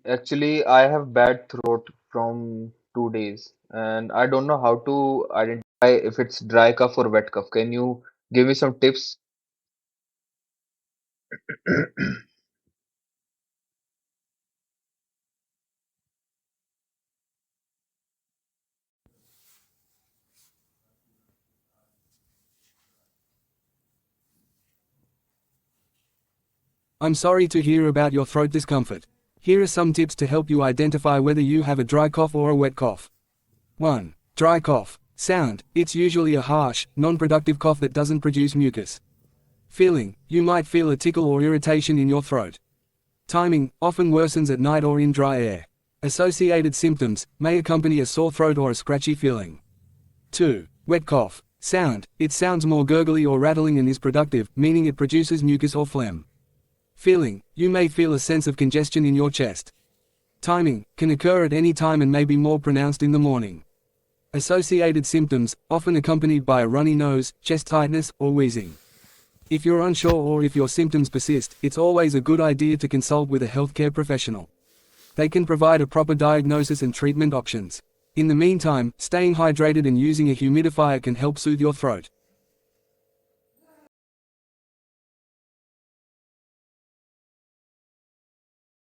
Actually, I have bad throat from 2 days, and I don't know how to identify if it's dry cough or wet cough. Can you give me some tips? I'm sorry to hear about your throat discomfort. Here are some tips to help you identify whether you have a dry cough or a wet cough. 1. Dry cough. Sound. It's usually a harsh, non-productive cough that doesn't produce mucus. Feeling. You might feel a tickle or irritation in your throat. Timing. Often worsens at night or in dry air. Associated symptoms may accompany a sore throat or a scratchy feeling. 2. Wet cough. Sound. It sounds more gurgly or rattling and is productive, meaning it produces mucus or phlegm. Feeling. You may feel a sense of congestion in your chest. Timing. Can occur at any time and may be more pronounced in the morning. Associated symptoms, often accompanied by a runny nose, chest tightness, or wheezing. If you're unsure or if your symptoms persist, it's always a good idea to consult with a healthcare professional. They can provide a proper diagnosis and treatment options. In the meantime, staying hydrated and using a humidifier can help soothe your throat.